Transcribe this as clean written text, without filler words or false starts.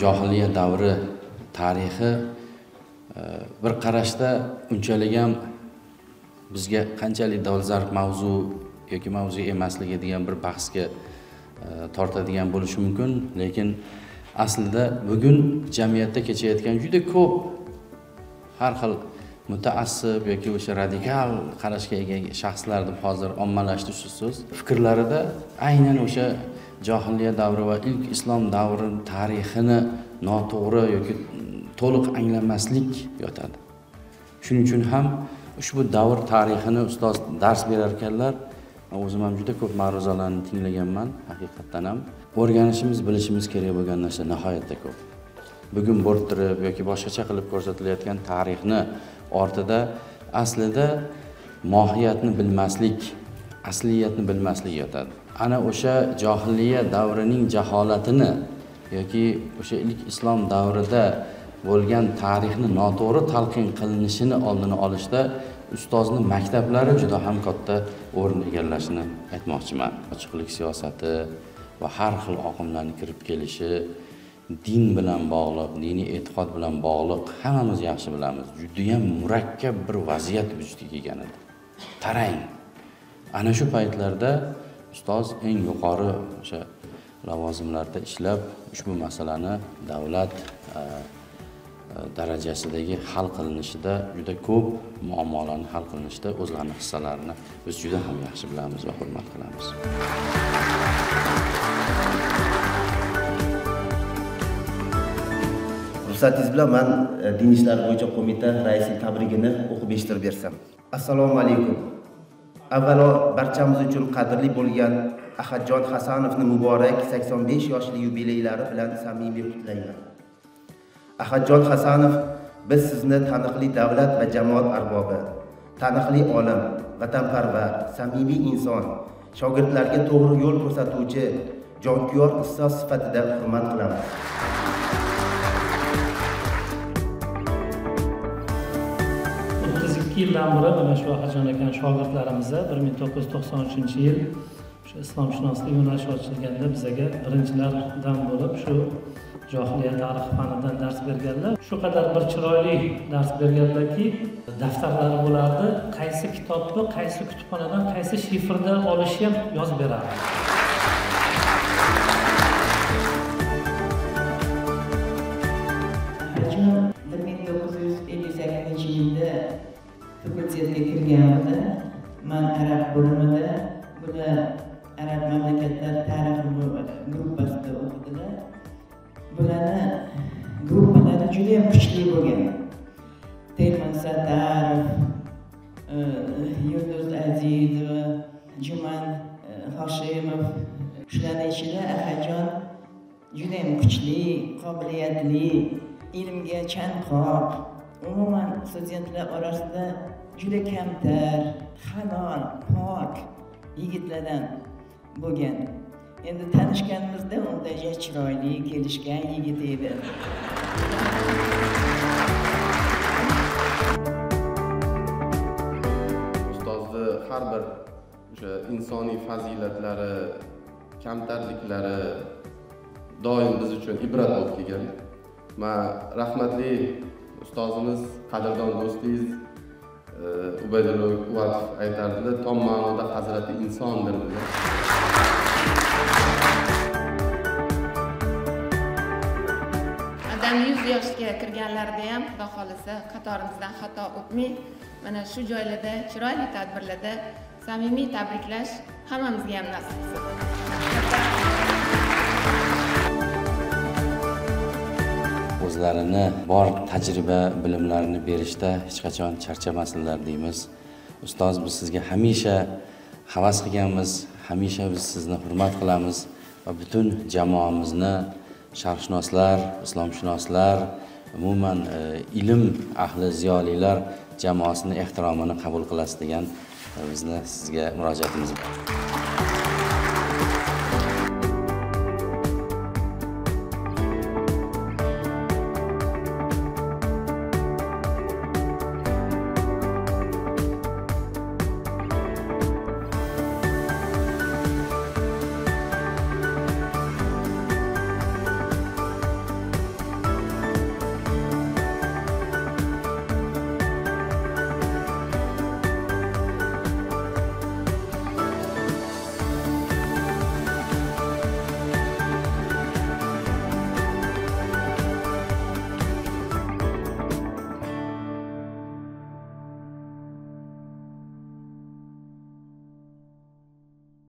johiliya davri tarixi bir qarashda unchalik ham bizga qanchalik dolzarb mavzu yoki mavzu emasligi degan bir bahsga tortadigan bo'lishi mumkin, lekin aslida bugun jamiyatda kechayotgan juda ko'p har xil mutaassib yoki o'sha radikal qarashga ega shaxslar deb hozir ommalashtirishsiz fikrlarida aynan o'sha johiliya davri va ilk islom davri tarixini noto'g'ri yoki to'liq anglamaslik yotadi. Shuning uchun ham ushbu davr tarixini ustoz dars berar ekanlar. O'zim ham juda ko'p ma'ruzalarni tinglaganman. Haqiqatdan ham o'rganishimiz, bilishimiz kerak bo'lgan narsa nihoyatda ko'p. Bugun bo'rttirib yoki boshqacha qilib ko'rsatilayotgan tarixni ortida aslida mohiyatni bilmaslik, asliyatni bilmaslik yotadi. Ana o'sha johiliya davrining jaholatini yoki o'sha ilk islom davrida bo'lgan tarixni noto'g'ri talqin qilinishini oldini olishda ustozni maktablari juda ham katta o'rin egallashini aytmoqchiman. Ochiqlik siyosati va har xil oqimlarning kirib kelishi din bilan bog'liq, diniy e'tiqod bilan bog'liq, hammamiz yaxshi bilamiz. Juda ham murakkab bir vaziyat vujudga kelgan edi. Qarang. Ana shu paytlarda ustoz eng yuqori o'sha lavozimlarda ishlab, ushbu masalani davlat darajasidagi hal qilinishida juda ko'p muammolarni hal qilinishida o'zlarining hissalarini biz juda ham yaxshi bilamiz va hurmat qilamiz. Ruxsatingiz bilan men din ishlari bo'yicha qo'mita raisining tabrigini o'qib eshittirib bersam. Assalomu alaykum. Avvalo barchamiz uchun qadrli bo'lgan Ahadjon Hasanovning muborak 85 yoshli yubileylari bilan samimiy qutlayman. Ahadjon Hasanov, biz sizni taniqli davlat va jamoat arbobi, taniqli olim, vatanparvar, samimiy inson, shogirdlarga to'g'ri yo'l ko'rsatuvchi, jonkuyar ustoz sifatida hurmat qilamiz. Yildan beri mana shu Ahadjon akaning shogirdlarimizga 1993-yil shu islomshunoslik yo'nalishi ochilganda bizga birinchilardan bo'lib shu johiliya tarixi fanidan dars berganlar. Shu qadar bir chiroyli dars berganlarki, daftarlari bo'lardi, qaysi kitobni, qaysi kutubxonadan, qaysi shifrda olishi ham yozib berardi. Ahadjon 1958-yilda fakultetga kirganimda, men arab bo'limida, bular arab mamlakatlar tarixi gruppasida o'qidilar. Bularni gruppalari juda ham kuchli bo'lgan. Telman Satarov, Yulduz Azizova, Juman Hoshimov, shularning ichida Ahadjon juda ham kuchli, qobiliyatli, ilmga chanqoq, umuman studentlar orasida juda kamtar, halol, pok yigitlardan bo'lgan. Endi tanishganimizda unda chiroyli, kelishgan yigit edi. Ustozni har bir o'sha insoniy fazilatlari, kamtarliklari doim biz uchun ibrat bo'lib kelgan. Men rahmatli ustozimiz, qadrdon do'stingiz Ubaydulla Uvatov aytardilar, tom ma'noda Hazrati insondir dedi. Adam 100 yoshga kirganlarda ham Xudo xolisa qatorimizdan xato o'tmay, mana shu joylarda, chiroyli tadbirlarda samimiy tabriklash hammamizga ham nasib qilsin. O'zlarini bor tajriba, bilimlarini berishda hech qachon charchamaslar deymiz. Ustoz, biz sizga hamisha havas qilganmiz, hamisha biz sizni hurmat qilamiz va butun jamoamizni sharqshunoslar, islomshunoslar, umuman ilm ahli ziyolilar jamoasining ehtiromini qabul qilasiz degan bizni sizga murojaatimiz bor.